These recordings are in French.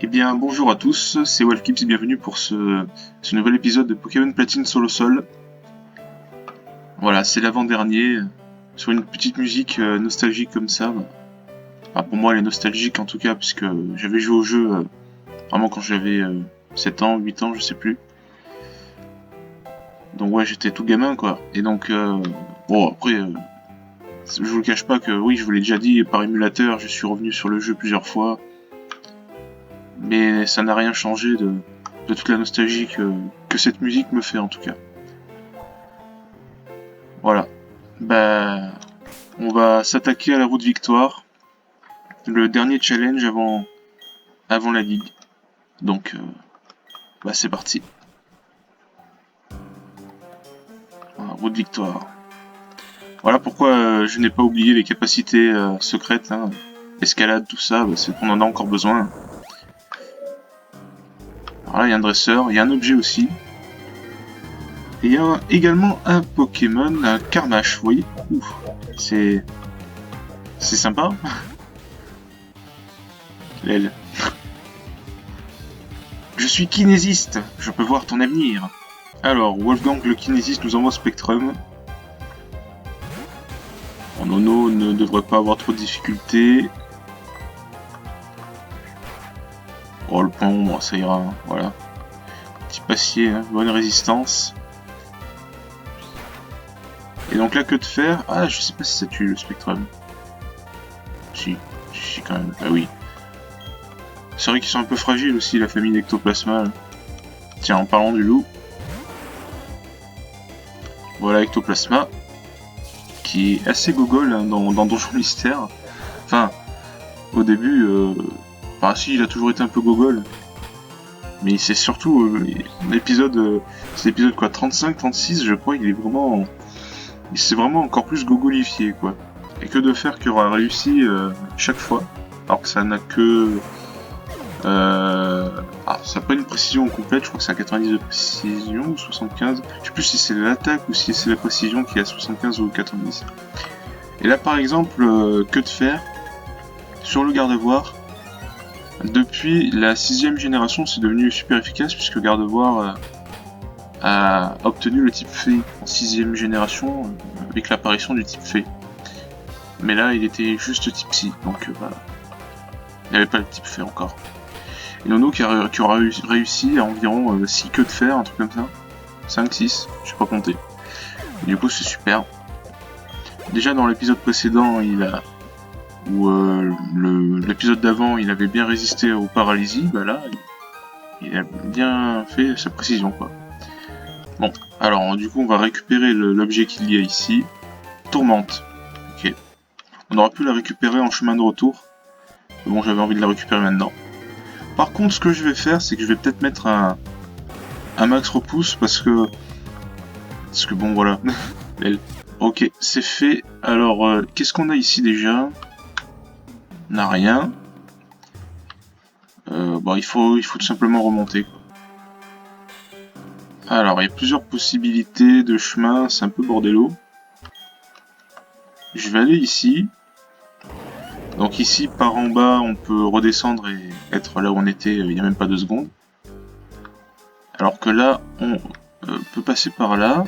Eh bien, bonjour à tous, c'est Wolfkips, bienvenue pour ce nouvel épisode de Pokémon Platine sur le sol. Voilà, c'est l'avant-dernier, sur une petite musique nostalgique comme ça. Enfin, pour moi, elle est nostalgique en tout cas, puisque j'avais joué au jeu vraiment quand j'avais 7 ans, 8 ans, je sais plus. Donc ouais, j'étais tout gamin quoi. Et donc, bon après, je vous le cache pas que oui, je vous l'ai déjà dit, par émulateur, je suis revenu sur le jeu plusieurs fois. Mais ça n'a rien changé de toute la nostalgie que cette musique me fait en tout cas. Voilà. Bah, on va s'attaquer à la route victoire. Le dernier challenge avant la ligue. Donc, bah c'est parti. Voilà, route victoire. Voilà pourquoi je n'ai pas oublié les capacités secrètes, hein. Escalade, tout ça, bah, c'est qu'on en a encore besoin. Voilà, il y a un dresseur, il y a un objet aussi. Et il y a également un Pokémon, un Carmash, vous voyez. Ouf, c'est sympa. L'aile. Je suis kinésiste, je peux voir ton avenir. Alors, Wolfgang le kinésiste nous envoie Spectrum. Bon, Nono ne devrait pas avoir trop de difficultés. Oh, le point ombre, ça ira, hein, voilà. Petit passier, hein, bonne résistance. Et donc là, que de faire? Ah, je sais pas si ça tue le Spectrum. Si quand même, ah oui. C'est vrai qu'ils sont un peu fragiles aussi, la famille d'Ectoplasma. Tiens, en parlant du loup. Voilà Ectoplasma. Qui est assez gogol hein, dans Donjon Mystère. Enfin, au début, enfin si, il a toujours été un peu gogol. Mais c'est surtout l'épisode, c'est l'épisode quoi, 35, 36, je crois, il s'est vraiment encore plus gogolifié quoi. Et que de faire qu'il aura réussi chaque fois, alors que ça n'a que ça n'a pas une précision complète, je crois que c'est à 90 de précision ou 75. Je sais plus si c'est l'attaque ou si c'est la précision qui est à 75 ou 90. Et là par exemple, que de faire sur le Gardevoir. Depuis la 6ème génération, c'est devenu super efficace puisque Gardevoir a obtenu le type Fée en 6ème génération avec l'apparition du type Fée. Mais là, il était juste type Psy, donc voilà. Il n'y avait pas le type Fée encore. Et Nono qui aura réussi à environ 6 queues de fer, un truc comme ça. 5, 6, je sais pas compter. Et du coup, c'est super. Déjà dans l'épisode précédent, l'épisode d'avant, il avait bien résisté aux paralysies, bah là, il a bien fait sa précision, quoi. Bon, alors du coup, on va récupérer l'objet qu'il y a ici. Tourmente. Ok. On aurait pu la récupérer en chemin de retour. Mais bon, j'avais envie de la récupérer maintenant. Par contre, ce que je vais faire, c'est que je vais peut-être mettre un max repousse parce que bon, voilà. Ok, c'est fait. Alors, qu'est-ce qu'on a ici déjà? On n'a rien. Bon, il faut tout simplement remonter. Alors, il y a plusieurs possibilités de chemin, c'est un peu bordello. Je vais aller ici. Donc ici, par en bas, on peut redescendre et être là où on était il n'y a même pas 2 secondes. Alors que là, on peut passer par là.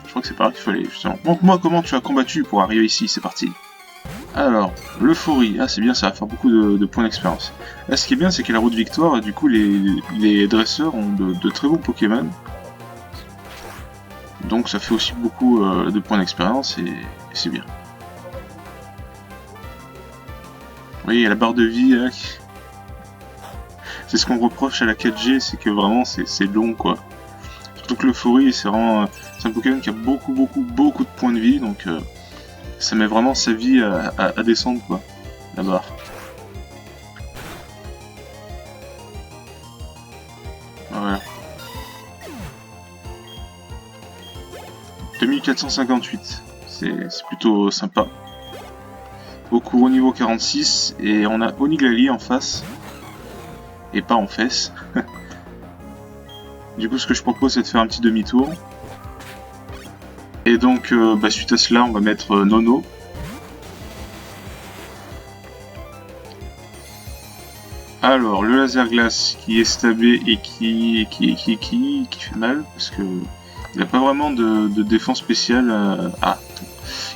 Je crois que c'est par là qu'il fallait, justement. Montre-moi comment tu as combattu pour arriver ici, c'est parti. Alors, l'euphorie, ah c'est bien, ça va faire beaucoup de points d'expérience. Là, ce qui est bien, c'est qu'à la route victoire, du coup, les dresseurs ont de très bons Pokémon. Donc ça fait aussi beaucoup de points d'expérience et c'est bien. Oui, il y a la barre de vie, là. C'est ce qu'on reproche à la 4G, c'est que vraiment c'est long quoi. Surtout que l'euphorie, c'est vraiment c'est un Pokémon qui a beaucoup de points de vie, donc ça met vraiment sa vie à descendre quoi, la barre. Voilà. 2458, c'est plutôt sympa. Okuro niveau 46, et on a Oniglali en face. Et pas en fesses. Du coup, ce que je propose, c'est de faire un petit demi-tour. Et donc, suite à cela, on va mettre Nono. Alors, le laser glace qui est stabé et qui fait mal, parce que il n'a pas vraiment de défense spéciale.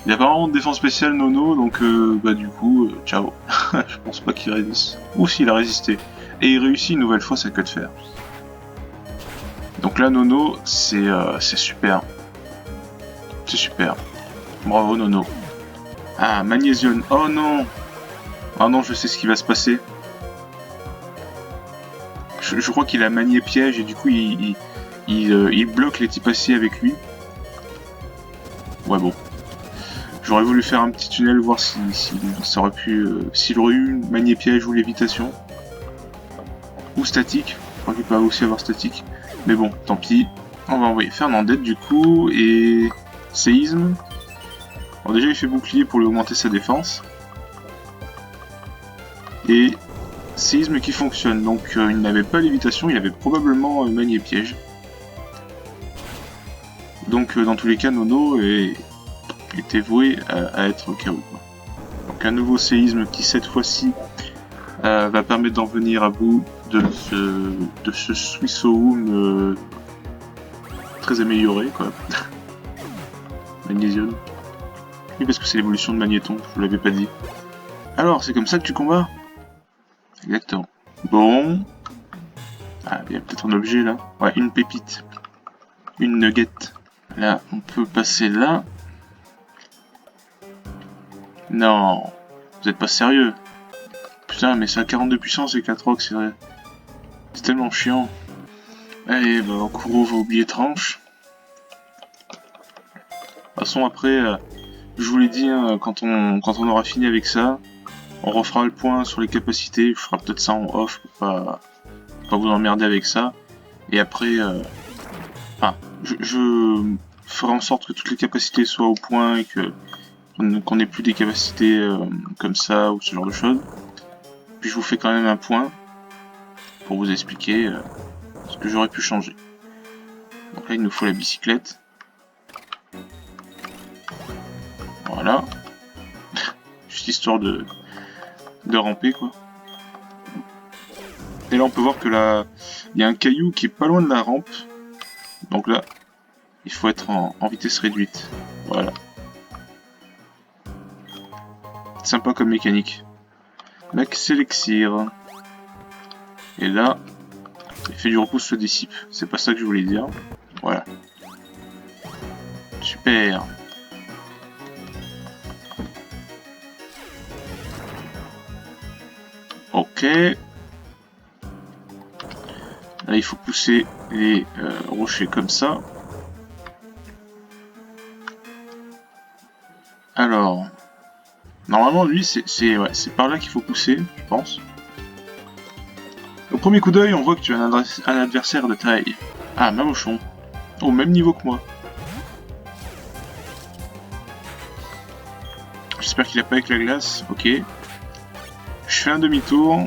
Il a pas vraiment de défense spéciale Nono, donc bah du coup, ciao. Je pense pas qu'il résiste. Ou s'il a résisté. Et il réussit une nouvelle fois sa queue de fer. Donc là, Nono, c'est super. C'est super. Bravo Nono. Ah, Magnésium. Oh non. Oh non, je sais ce qui va se passer. Je crois qu'il a manié piège et du coup il bloque les types aciers avec lui. Ouais bon. J'aurais voulu faire un petit tunnel, voir si ça aurait pu. S'il aurait eu manié piège ou lévitation. Ou statique. Je crois qu'il peut aussi avoir statique. Mais bon, tant pis. On va envoyer Fernandette du coup. Et séisme. Alors déjà il fait bouclier pour lui augmenter sa défense. Et séisme qui fonctionne, donc il n'avait pas lévitation, il avait probablement manié piège. Donc dans tous les cas, Nono était voué à être KO. Donc un nouveau séisme qui cette fois-ci va permettre d'en venir à bout de ce Swissoum très amélioré quoi. Magnésium. Oui, parce que c'est l'évolution de Magnéton, je vous l'avais pas dit. Alors, c'est comme ça que tu combats? Exactement. Bon. Ah, il y a peut-être un objet là. Ouais, une pépite. Une nugget. Là, on peut passer là. Non. Vous êtes pas sérieux. Putain, mais c'est à 42 puissance et 4 rocs, c'est vrai. C'est tellement chiant. Allez, bah, Okuro va oublier tranche. De toute façon, après, je vous l'ai dit, hein, quand on aura fini avec ça, on refera le point sur les capacités. Je ferai peut-être ça en off pour pas vous emmerder avec ça. Et après, je ferai en sorte que toutes les capacités soient au point et qu'on n'ait plus des capacités comme ça ou ce genre de choses. Puis je vous fais quand même un point pour vous expliquer ce que j'aurais pu changer. Donc là, il nous faut la bicyclette. Voilà. Juste histoire de ramper quoi. Et là on peut voir que là il y a un caillou qui est pas loin de la rampe. Donc là il faut être en vitesse réduite. Voilà. Sympa comme mécanique. Max Elixir. Et là l'effet du repousse se dissipe. C'est pas ça que je voulais dire. Voilà. Super. Ok. Là, il faut pousser les rochers comme ça. Alors, normalement, lui, c'est par là qu'il faut pousser, je pense. Au premier coup d'œil, on voit que tu as un adversaire de taille. Ah, Mamochon. Au même niveau que moi. J'espère qu'il a pas avec la glace. Ok. Je fais un demi-tour.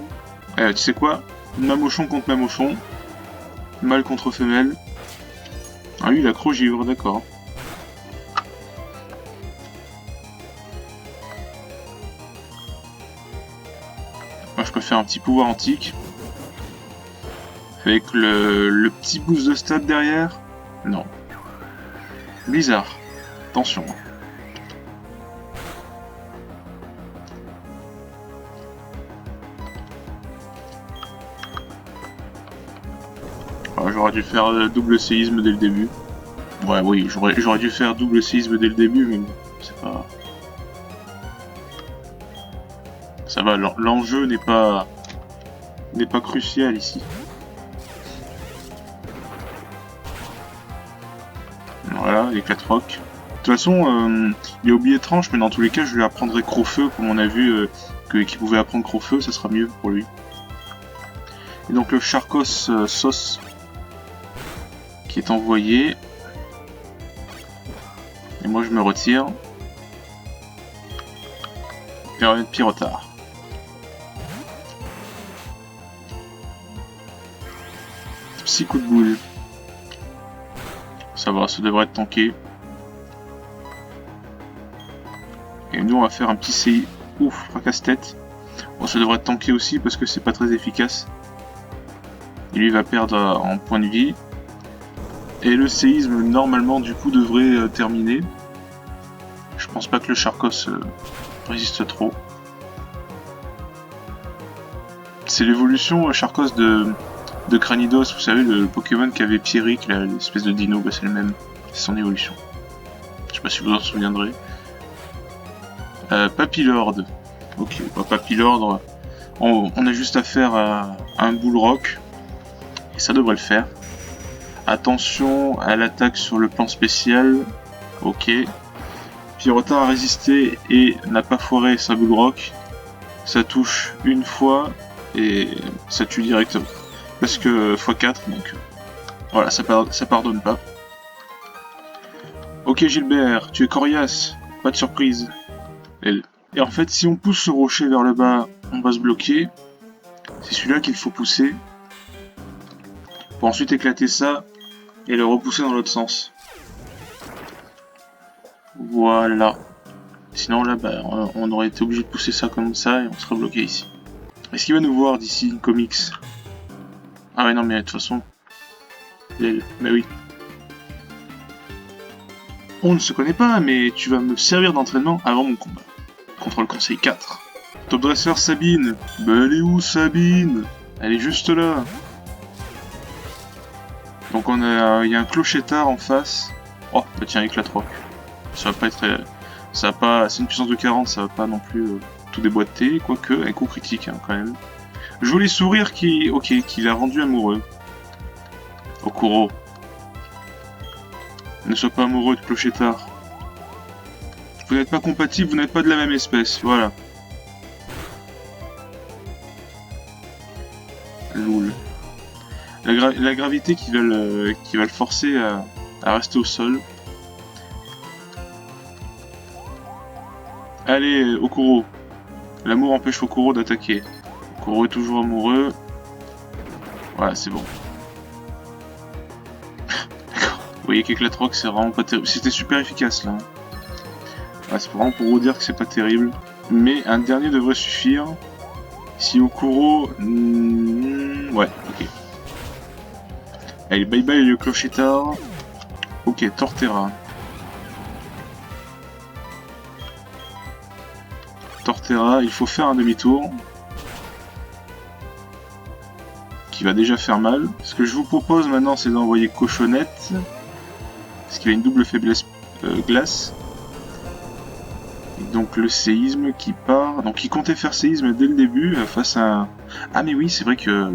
Tu sais quoi? Mamochon contre Mamochon. Mâle contre femelle. Ah lui il a Crogivre, d'accord. Moi je préfère un petit pouvoir antique. Avec le petit boost de stade derrière. Non. Blizzard. Attention. J'aurais dû faire double séisme dès le début. Ouais, oui, j'aurais dû faire double séisme dès le début, mais bon, c'est pas... Ça va, l'enjeu n'est pas crucial ici. Voilà, les 4 rocs. De toute façon, il a oublié tranche, mais dans tous les cas, je lui apprendrai Crofeu, comme on a vu qu'il pouvait apprendre Crofeu, ça sera mieux pour lui. Et donc le Charcos sauce qui est envoyé. Et moi je me retire. Période Pyrotard. Psy coup de boule. Ça va, ça devrait être tanké. Et nous on va faire un petit CI. Ouf, fracasse-tête. Bon, ça devrait tanker aussi parce que c'est pas très efficace. Et lui va perdre en points de vie. Et le séisme, normalement, du coup, devrait terminer. Je pense pas que le Charcos résiste trop. C'est l'évolution Charcos de Cranidos, vous savez, le Pokémon qui avait Pierrick, l'espèce de dino, bah, c'est le même. C'est son évolution. Je sais pas si vous en souviendrez. Papillord. Ok, bah, Papillord, on a juste à faire un Bullrock. Et ça devrait le faire. Attention à l'attaque sur le plan spécial. Ok. Pierrotin a résisté et n'a pas foiré sa Bullrock. Ça touche une fois et ça tue directement. Parce que x4, donc voilà, ça pardonne pas. Ok Gilbert, tu es coriace, pas de surprise. Et en fait, si on pousse ce rocher vers le bas, on va se bloquer. C'est celui-là qu'il faut pousser. Pour ensuite éclater ça et le repousser dans l'autre sens. Voilà. Sinon là, bah, on aurait été obligé de pousser ça comme ça et on serait bloqué ici. Est-ce qu'il va nous voir d'ici, Comics? Ah ouais non mais de toute façon... Mais oui. On ne se connaît pas, mais tu vas me servir d'entraînement avant mon combat. Contre le conseil 4. Top dresseur Sabine. Bah elle est où Sabine? Elle est juste là. Donc il y a un clochetard en face. Oh bah tiens éclate rock. Ça va pas être... Ça va pas... C'est une puissance de 40, ça va pas non plus tout déboîter. Quoique, un coup critique hein, quand même. Joli sourire qui l'a rendu amoureux. Okuro. Ne sois pas amoureux de clochetard. Vous n'êtes pas compatibles, vous n'êtes pas de la même espèce, voilà. Loul. La gravité qui va le forcer à rester au sol. Allez, Okuro. L'amour empêche Okuro d'attaquer. Okuro est toujours amoureux. Voilà, c'est bon. D'accord. Vous voyez qu'éclate rock, c'est vraiment pas terrible. C'était super efficace là. Voilà, c'est vraiment pour vous dire que c'est pas terrible. Mais un dernier devrait suffire. Si Okuro... ouais, ok. Allez, bye bye le clochetard. Ok, Torterra. Torterra, il faut faire un demi-tour. Qui va déjà faire mal. Ce que je vous propose maintenant, c'est d'envoyer Cochonnette. Parce qu'il a une double faiblesse glace. Et donc le séisme qui part. Donc il comptait faire séisme dès le début face à... Ah mais oui, c'est vrai que...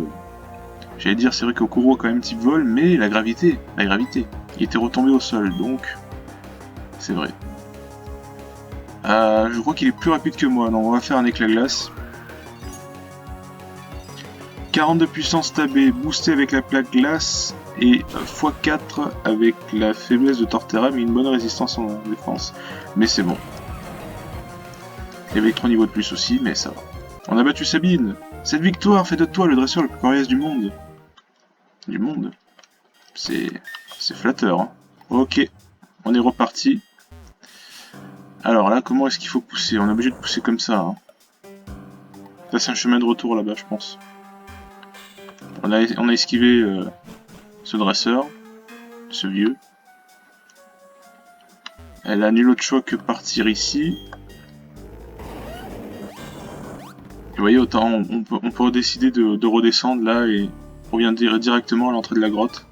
J'allais dire, c'est vrai qu'Okuro a quand même type vol, mais la gravité. Il était retombé au sol, donc... C'est vrai. Je crois qu'il est plus rapide que moi. Non, on va faire un éclat glace. 40 de puissance tabée, boosté avec la plaque glace, et x4 avec la faiblesse de Torterra, mais une bonne résistance en défense. Mais c'est bon. Il y avait 3 niveaux de plus aussi, mais ça va. On a battu Sabine. Cette victoire fait de toi le dresseur le plus coriace du monde. Du monde. C'est flatteur. Hein. Ok, on est reparti. Alors là, comment est-ce qu'il faut pousser? On est obligé de pousser comme ça. Hein. Ça, c'est un chemin de retour là-bas, je pense. On a esquivé ce dresseur, ce vieux. Elle a nul autre choix que partir ici. Et vous voyez, autant on peut décider de redescendre là et on revient directement à l'entrée de la grotte.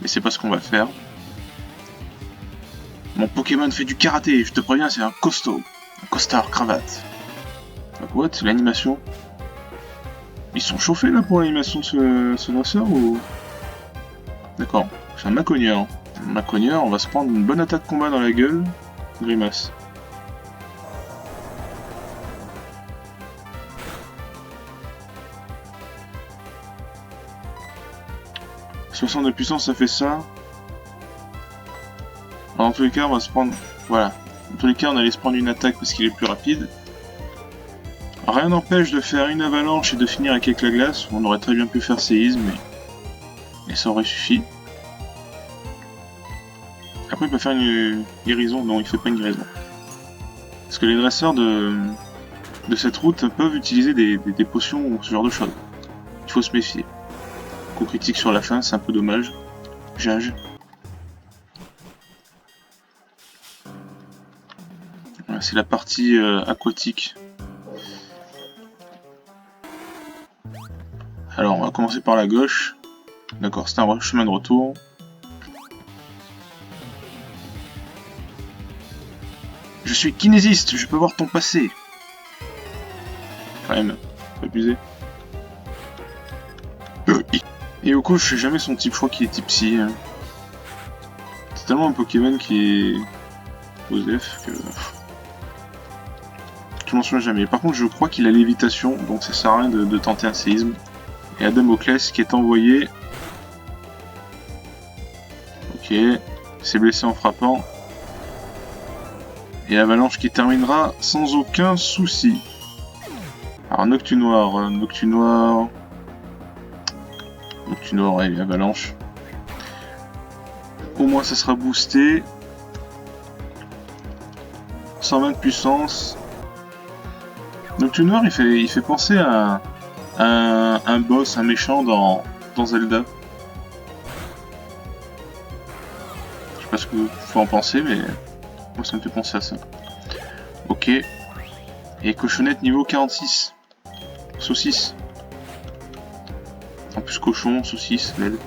Mais c'est pas ce qu'on va faire. Mon Pokémon fait du karaté, je te préviens, c'est un costaud. Un costard cravate. What? L'animation? Ils sont chauffés là pour l'animation de ce dresseur ou... D'accord, c'est un Macogneur. Un Macogneur, on va se prendre une bonne attaque combat dans la gueule. Grimace. « 60 de puissance, ça fait ça. Alors, dans tous les cas, on va se prendre... Voilà. Dans tous les cas, on allait se prendre une attaque parce qu'il est plus rapide. Rien n'empêche de faire une avalanche et de finir avec éclat glace. On aurait très bien pu faire séisme, mais ça aurait suffi. Après, il peut faire une guérison. Non, il fait pas une guérison. Parce que les dresseurs de de cette route peuvent utiliser des potions ou ce genre de choses. Il faut se méfier. Coup critique sur la fin, c'est un peu dommage. Jage. Voilà, c'est la partie aquatique. Alors, on va commencer par la gauche. D'accord, c'est un chemin de retour. Je suis kinésiste, je peux voir ton passé. Quand même, faut abuser. Et Oko, je sais jamais son type, je crois qu'il est type psy. Hein. C'est tellement un Pokémon qui est OSF que... Je m'en souviens jamais. Par contre, je crois qu'il a lévitation, donc ça sert à rien de tenter un séisme. Et Adamoclès qui est envoyé. Ok, c'est blessé en frappant. Et Avalanche qui terminera sans aucun souci. Alors Noctunoir, Noctunoir et Avalanche. Au moins ça sera boosté. 120 de puissance. Noctunoir il fait penser à un boss, un méchant dans Zelda. Je sais pas ce que vous faut en penser, mais moi ça me fait penser à ça. Ok. Et cochonnette niveau 46. Saucisse. En plus cochon, saucisse, l'aile.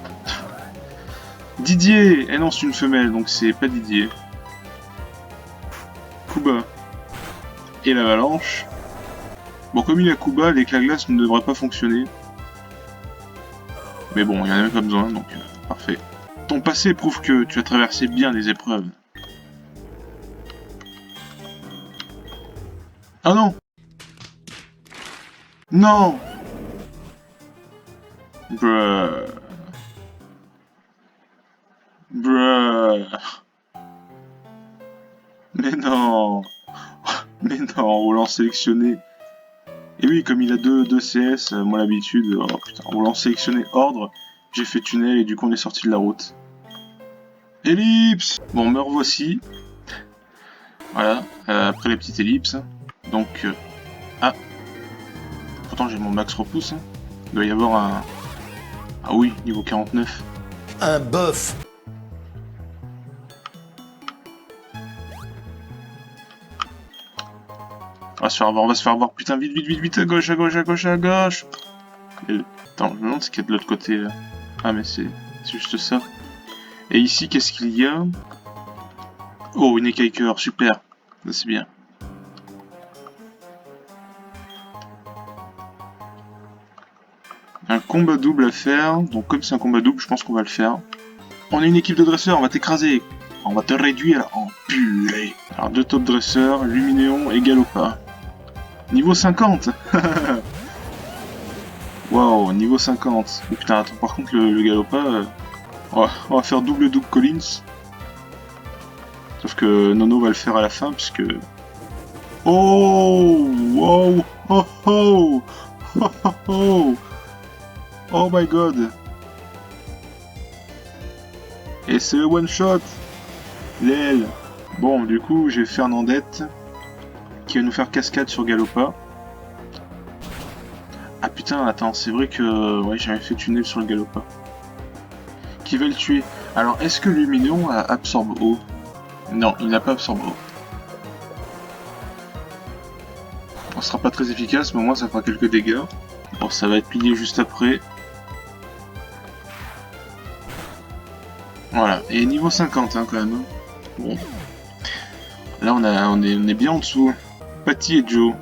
Didier. Eh non, c'est une femelle, donc c'est pas Didier. Kuba. Et l'avalanche. Bon, comme il a Kuba, l'éclat glace ne devrait pas fonctionner. Mais bon, il n'y en a même pas besoin, donc parfait. Ton passé prouve que tu as traversé bien les épreuves. Ah non! Non! Bruh. Bruh. Mais non! Mais non, roulant sélectionné. Et oui, comme il a 2 CS, moi l'habitude, oh putain, roulant sélectionné ordre, j'ai fait tunnel et du coup on est sorti de la route. Ellipse! Bon, me revoici. Voilà, après les petites ellipses. Donc, ah! Pourtant j'ai mon max repousse. Hein. Il doit y avoir un... Ah oui, niveau 49. Un bof. On va se faire avoir. Putain, vite, vite, vite, vite, à gauche, à gauche, à gauche, à gauche. Et... Attends, je me demande ce qu'il y a de l'autre côté. Là. Ah, mais c'est juste ça. Et ici, qu'est-ce qu'il y a? Oh, une écaille cœur, super. C'est bien. Un combat double à faire. Donc, comme c'est un combat double, je pense qu'on va le faire. On est une équipe de dresseurs, on va t'écraser. On va te réduire en purée. Alors, 2 top dresseurs, Luminéon et Galopa. Niveau 50. Waouh, niveau 50. Oh, putain, attends, par contre, le Galopa... on va faire double Collins. Sauf que Nono va le faire à la fin, puisque... Oh! Wow! Oh oh! Oh oh oh! Oh my god! Et c'est le one shot! L'aile! Bon, du coup, j'ai Fernandette qui va nous faire cascade sur Galopa. Ah putain, attends, c'est vrai que ouais, j'avais fait tunnel sur le Galopa. Qui va le tuer? Alors, est-ce que Luminéon absorbe eau? Non, il n'a pas absorbe eau. On sera pas très efficace, mais au moins ça fera quelques dégâts. Bon, ça va être plié juste après. Voilà, et niveau 50 hein, quand même. Bon. Là on est bien en dessous. Patty et Joe.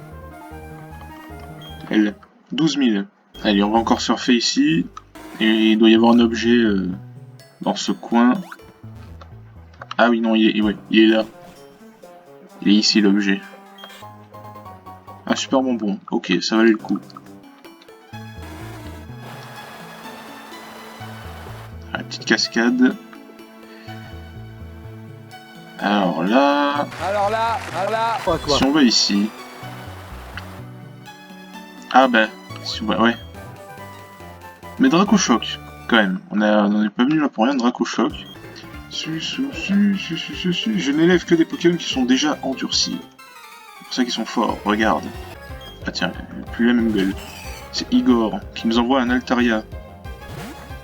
Elle. 12 000. Allez, on va encore surfer ici. Et il doit y avoir un objet dans ce coin. Ah oui, non, il est là. Il est ici l'objet. Un super bonbon. Ok, ça valait le coup. La petite cascade. Alors là... Si on va ici... Ah ben... Si on va... Ouais. Mais Dracochoc, quand même. On n'est pas venu là pour rien, Dracochoc. Je n'élève que des Pokémon qui sont déjà endurcis. C'est pour ça qu'ils sont forts, regarde. Ah tiens, plus la même gueule. C'est Igor qui nous envoie un Altaria.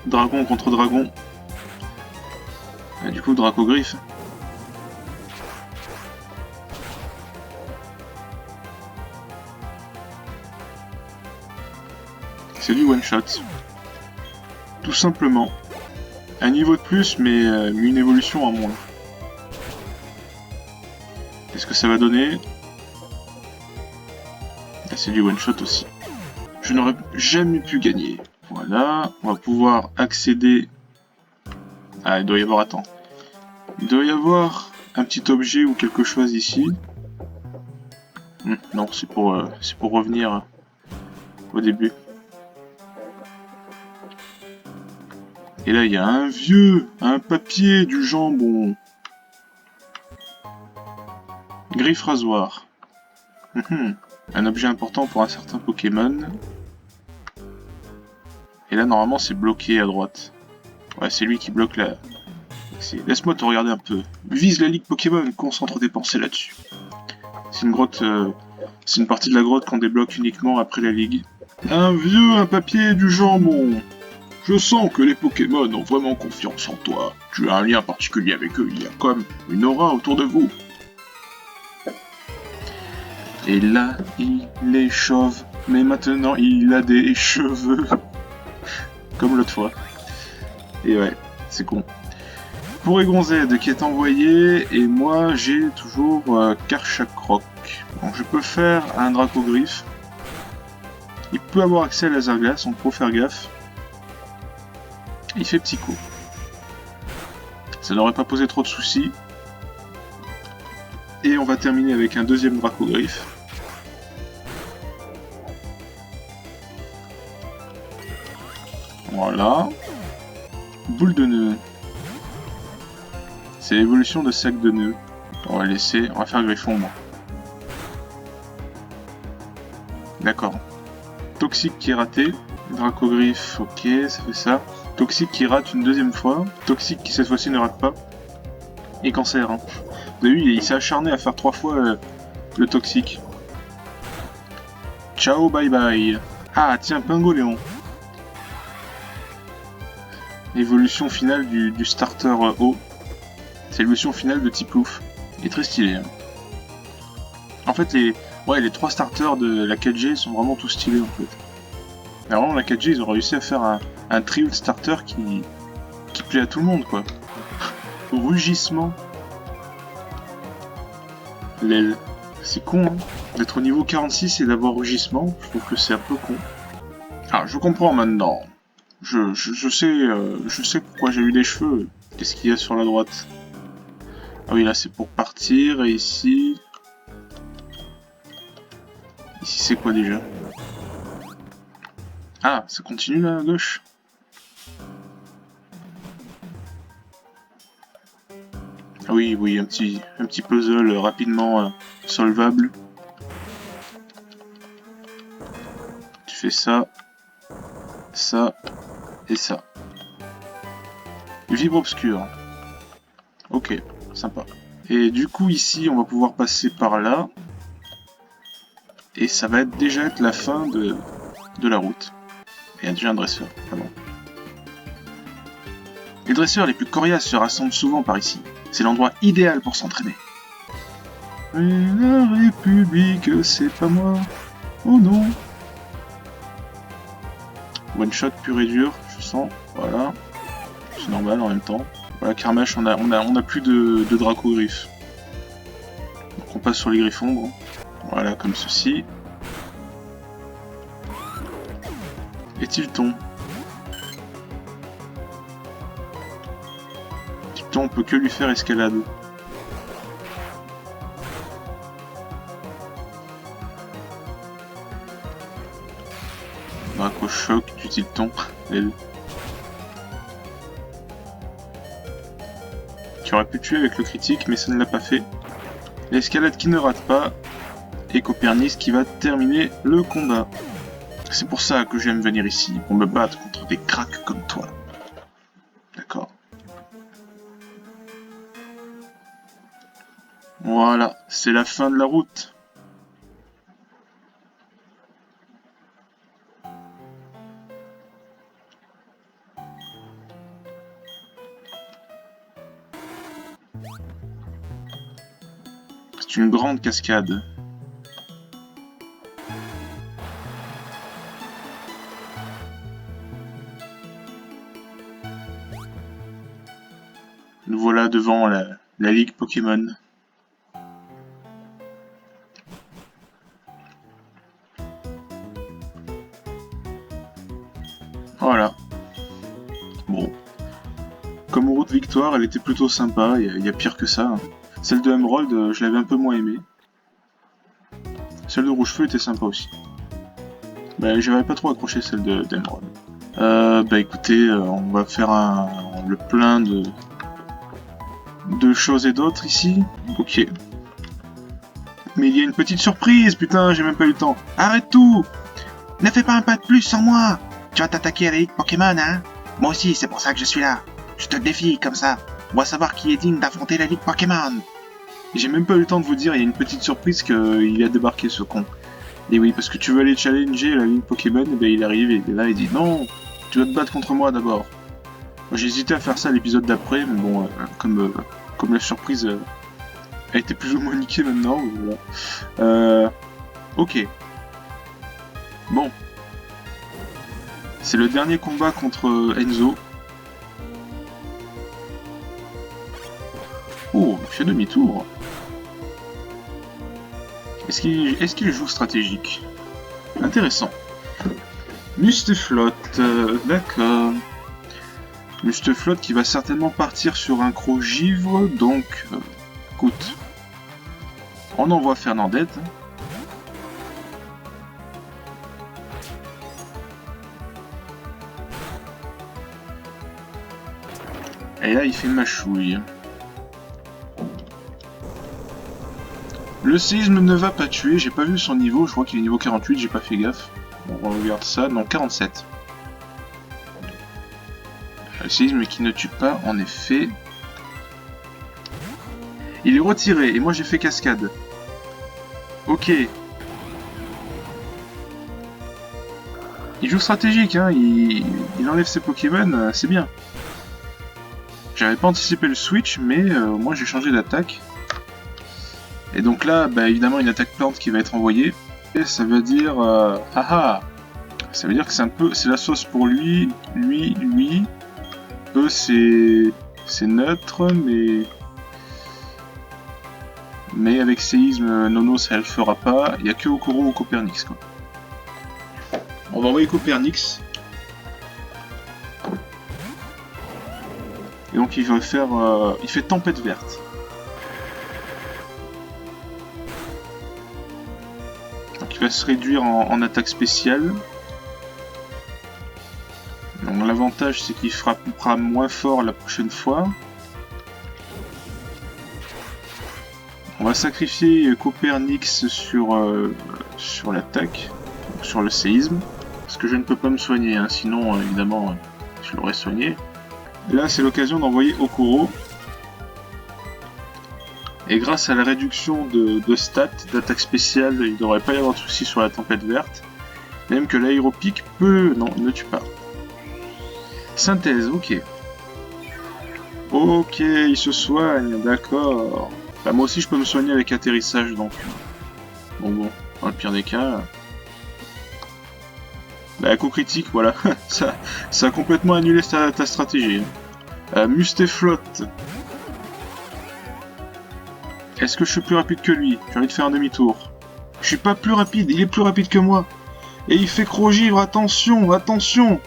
Dragon contre dragon. Et du coup, Dracogriffe. C'est du one shot. Tout simplement. Un niveau de plus, mais une évolution en moins. Qu'est-ce que ça va donner? C'est du one shot aussi. Je n'aurais jamais pu gagner. Voilà, on va pouvoir accéder... Ah, il doit y avoir... Attends. Il doit y avoir un petit objet ou quelque chose ici. Non, c'est pour revenir au début. Et là, il y a un papier, du jambon. Griffe rasoir. Un objet important pour un certain Pokémon. Et là, normalement, c'est bloqué à droite. Ouais, c'est lui qui bloque la... Laisse-moi te regarder un peu. Vise la ligue Pokémon, concentre tes pensées là-dessus. C'est une grotte... c'est une partie de la grotte qu'on débloque uniquement après la ligue. Un papier, du jambon. Je sens que les Pokémon ont vraiment confiance en toi. Tu as un lien particulier avec eux, il y a comme une aura autour de vous. Et là, il est chauve, mais maintenant il a des cheveux. Comme l'autre fois. Et ouais, c'est con. Pour Egon Z qui est envoyé, et moi j'ai toujours Karchakrok. Donc je peux faire un Dracogriffe. Il peut avoir accès à laser glace, donc faut faire gaffe. Il fait Psycho. Ça n'aurait pas posé trop de soucis. Et on va terminer avec un deuxième Dracogriffe. Voilà. Boule de nœud. C'est l'évolution de sac de nœud. On va laisser. On va faire Griffon, moi. D'accord. Toxique qui est raté. Dracogriffe, ok, ça fait ça. Toxique qui rate une deuxième fois. Toxique qui cette fois-ci ne rate pas. Et cancer. Hein. Vous avez vu, il s'est acharné à faire 3 fois le toxique. Ciao, bye bye. Ah, tiens, Pingoléon. Évolution finale du starter haut. C'est l'évolution finale de Tiplouf. Il est très stylé. Hein. En fait, les 3 starters de la 4G sont vraiment tous stylés en fait. Mais vraiment, la 4G, ils ont réussi à faire un trio de starters qui plaît à tout le monde quoi. Rugissement. L'aile. C'est con hein. D'être au niveau 46 et d'avoir rugissement, je trouve que c'est un peu con. Ah, je comprends maintenant. Je sais pourquoi j'ai eu des cheveux. Qu'est-ce qu'il y a sur la droite? Ah oui, là c'est pour partir, et ici... Ici c'est quoi déjà? Ah, ça continue là à gauche? Ah oui, oui, un petit puzzle rapidement solvable. Tu fais ça, ça et ça. Vibre obscur. Ok, sympa. Et du coup ici on va pouvoir passer par là. Et ça va déjà être la fin de la route. Il y a déjà un dresseur, vraiment. Les dresseurs les plus coriaces se rassemblent souvent par ici. C'est l'endroit idéal pour s'entraîner. Mais la République, c'est pas moi. Oh non. One shot pur et dur, je sens. Voilà. C'est normal en même temps. Voilà, Carmache, on a plus de Dracogriffe. Donc on passe sur les griffons. Bon. Voilà, comme ceci. Et Tilton. Tilton, on peut que lui faire escalade. Draco-choc du Tilton. Elle. Qui aurait pu tuer avec le critique, mais ça ne l'a pas fait. L'escalade qui ne rate pas. Et Copernic qui va terminer le combat. C'est pour ça que j'aime venir ici, pour me battre contre des cracks comme toi. D'accord. Voilà, c'est la fin de la route. C'est une grande cascade. Nous voilà devant la Ligue Pokémon. Voilà. Bon. Comme route victoire, elle était plutôt sympa, il y a pire que ça. Celle de Emerald, je l'avais un peu moins aimée. Celle de Rouge-Feu était sympa aussi. Mais j'avais pas trop accroché celle d'Emerald. Bah écoutez, on va faire le plein de choses et d'autres ici. Ok. Mais il y a une petite surprise, putain, j'ai même pas eu le temps. Arrête tout! Ne fais pas un pas de plus sans moi! Tu vas t'attaquer à la Ligue Pokémon, hein? Moi aussi, c'est pour ça que je suis là. Je te défie, comme ça. On va savoir qui est digne d'affronter la Ligue Pokémon. J'ai même pas eu le temps de vous dire, il y a une petite surprise qu'il a débarqué, ce con. Et oui, parce que tu veux aller challenger la Ligue Pokémon, et ben il arrive, et là il dit non, tu vas te battre contre moi d'abord. J'ai hésité à faire ça à l'épisode d'après, mais bon, comme la surprise a été plus ou moins niquée maintenant, voilà. Ok. Bon. C'est le dernier combat contre Enzo. Oh, il fait demi-tour. Est-ce qu'il joue stratégique? Intéressant. Mustaflotte, d'accord. Mustaflotte qui va certainement partir sur un Crogivre, donc écoute, on envoie Fernandette. Et là il fait mâchouille. Le séisme ne va pas tuer, j'ai pas vu son niveau, je crois qu'il est niveau 48, j'ai pas fait gaffe. On regarde ça, non 47. Le séisme qui ne tue pas, en effet. Il est retiré, et moi j'ai fait cascade. Ok. Il joue stratégique, hein, il enlève ses Pokémon, c'est bien. J'avais pas anticipé le switch, mais moi j'ai changé d'attaque. Et donc là, bah, évidemment, une attaque plante qui va être envoyée. Et ça veut dire... haha. Ça veut dire que c'est la sauce pour lui, lui. Eux, c'est neutre, mais avec séisme, Nono, ça le fera pas. Il n'y a que Okoro ou Copernix, quoi. On va envoyer Copernix. Et donc il va faire... il fait tempête verte. Donc il va se réduire en attaque spéciale. Donc l'avantage c'est qu'il frappera moins fort la prochaine fois. On va sacrifier Copernix sur l'attaque, sur le séisme. Parce que je ne peux pas me soigner, hein, sinon évidemment je l'aurais soigné. Là c'est l'occasion d'envoyer Okoro. Et grâce à la réduction de stats, d'attaque spéciale, il ne devrait pas y avoir de soucis sur la tempête verte. Même que l'aéropic peut... Non, ne tue pas. Synthèse, ok. Ok, il se soigne, d'accord. Bah, moi aussi je peux me soigner avec atterrissage, donc... Bon, dans le pire des cas... Bah, coup critique, voilà. ça a complètement annulé ta stratégie. Mustaflotte. Est-ce que je suis plus rapide que lui? J'ai envie de faire un demi-tour. Je suis pas plus rapide, il est plus rapide que moi. Et il fait Crogivre, attention, attention.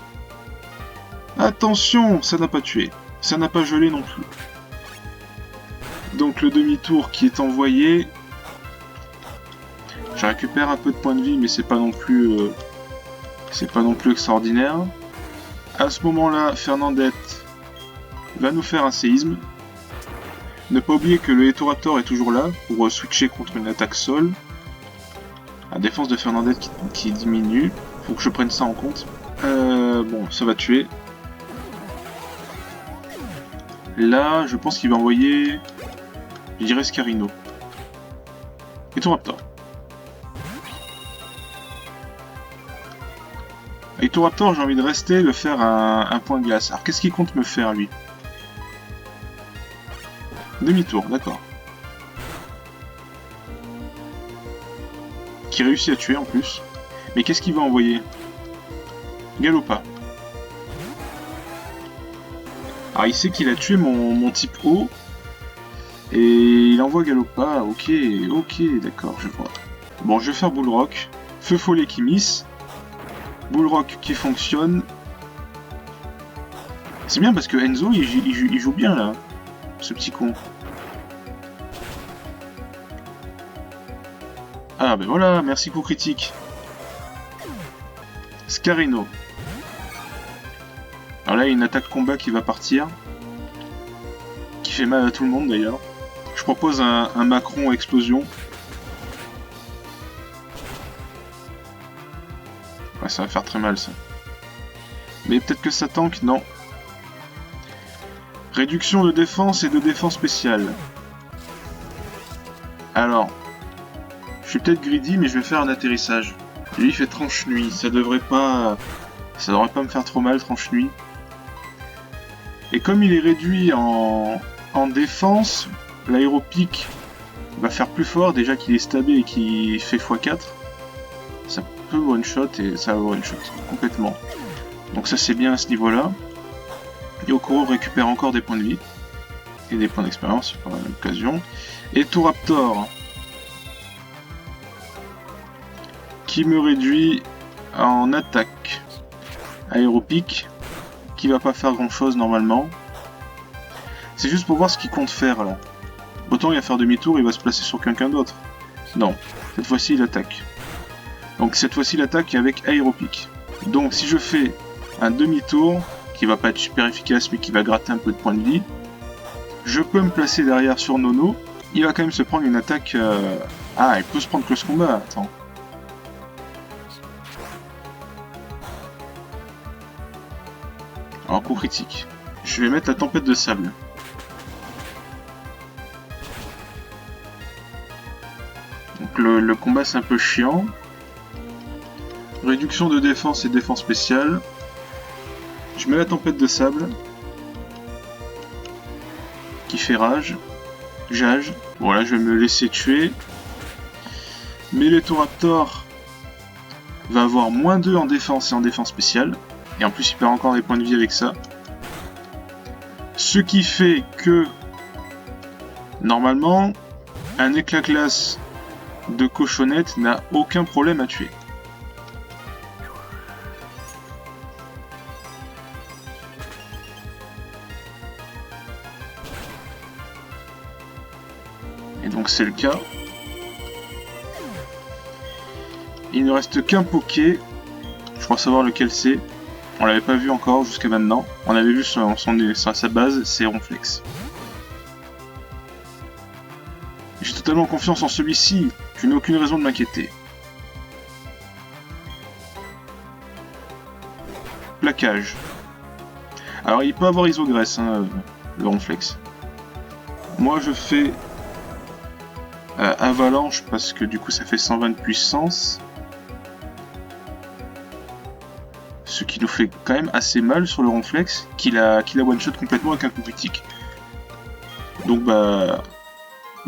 Attention, ça n'a pas tué. Ça n'a pas gelé non plus. Donc le demi-tour qui est envoyé. Je récupère un peu de points de vie, mais c'est pas non plus... c'est pas non plus extraordinaire. À ce moment-là, Fernandette va nous faire un séisme. Ne pas oublier que le Etoraptor est toujours là pour switcher contre une attaque sol. La défense de Fernandette qui diminue. Faut que je prenne ça en compte. Bon, ça va tuer. Là, je pense qu'il va envoyer... Je dirais Scarino. Etoraptor. Etoraptor, j'ai envie de rester, le faire un point de glace. Alors qu'est-ce qu'il compte me faire, lui? Demi-tour, d'accord. qui réussit à tuer en plus. Mais qu'est-ce qu'il va envoyer? Galopa. Alors il sait qu'il a tué mon type O. Et il envoie Galopa. Ok, d'accord, je vois. Bon, je vais faire Boule Rock. Feu Follet qui miss. Boule Rock qui fonctionne. C'est bien parce que Enzo il joue bien là. Ce petit con. Ah ben voilà, merci coup critique. Scarino. Alors là, il y a une attaque combat qui va partir. Qui fait mal à tout le monde d'ailleurs. Je propose un Macron explosion. Ouais, ça va faire très mal ça. Mais peut-être que ça tank, non. Réduction de défense et de défense spéciale. Alors, je suis peut-être greedy, mais je vais faire un atterrissage. Lui, il fait tranche nuit. Ça devrait pas me faire trop mal, tranche nuit. Et comme il est réduit en défense, l'aéropic va faire plus fort, déjà qu'il est stabé et qu'il fait x4. Ça peut one-shot et ça va one-shot complètement. Donc ça c'est bien à ce niveau-là. Yokoro récupère encore des points de vie. Et des points d'expérience par l'occasion. Et Touraptor. Qui me réduit en attaque. Aéropic. Qui va pas faire grand chose normalement. C'est juste pour voir ce qu'il compte faire là. Autant il va faire demi-tour, il va se placer sur quelqu'un d'autre. Non, cette fois-ci il attaque. Donc cette fois-ci il attaque avec aéropic. Donc si je fais un demi-tour, qui va pas être super efficace mais qui va gratter un peu de points de vie, je peux me placer derrière sur Nono. Il va quand même se prendre une attaque... Ah, il peut se prendre close combat, attends. Alors coup critique. Je vais mettre la tempête de sable. Donc le combat c'est un peu chiant. Réduction de défense et défense spéciale. Je mets la tempête de sable. Qui fait rage. Jage. Voilà, je vais me laisser tuer. Mais le Touraptor va avoir moins 2 en défense et en défense spéciale. Et en plus il perd encore des points de vie avec ça. Ce qui fait que normalement un éclat glace de cochonnette n'a aucun problème à tuer. Et donc c'est le cas. Il ne reste qu'un Poké. Je crois savoir lequel c'est. On l'avait pas vu encore jusqu'à maintenant. On avait vu sa base, c'est Ronflex. J'ai totalement confiance en celui-ci. Je n'ai aucune raison de m'inquiéter. Plaquage. Alors il peut avoir isogresse, hein, le Ronflex. Moi je fais avalanche parce que du coup ça fait 120 de puissance. Ce qui nous fait quand même assez mal sur le Ronflex, qu'il a one-shot complètement avec un coup critique. Donc bah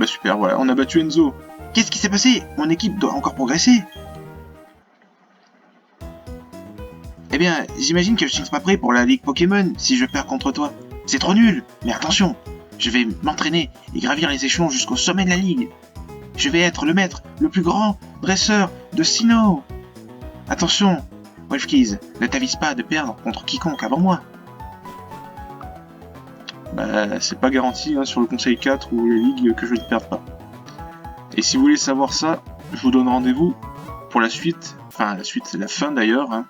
super, voilà, on a battu Enzo. Qu'est-ce qui s'est passé? Mon équipe doit encore progresser. Eh bien, j'imagine que je ne suis pas prêt pour la Ligue Pokémon si je perds contre toi. C'est trop nul. Mais attention, je vais m'entraîner et gravir les échelons jusqu'au sommet de la Ligue. Je vais être le maître, le plus grand dresseur de Sinnoh. Attention, Wolfkeys, ne t'avise pas de perdre contre quiconque avant moi. Bah, c'est pas garanti hein, sur le Conseil 4 ou les ligues que je ne perde pas. Et si vous voulez savoir ça, je vous donne rendez-vous pour la suite. Enfin, la suite, c'est la fin d'ailleurs. Hein.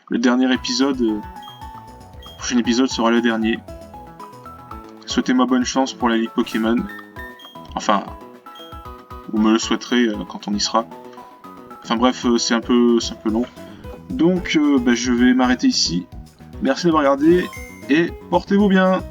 Le dernier épisode, le prochain épisode sera le dernier. Souhaitez-moi bonne chance pour la Ligue Pokémon. Enfin, vous me le souhaiterez quand on y sera. Enfin bref, c'est un peu long. Donc, je vais m'arrêter ici. Merci d'avoir regardé et portez-vous bien.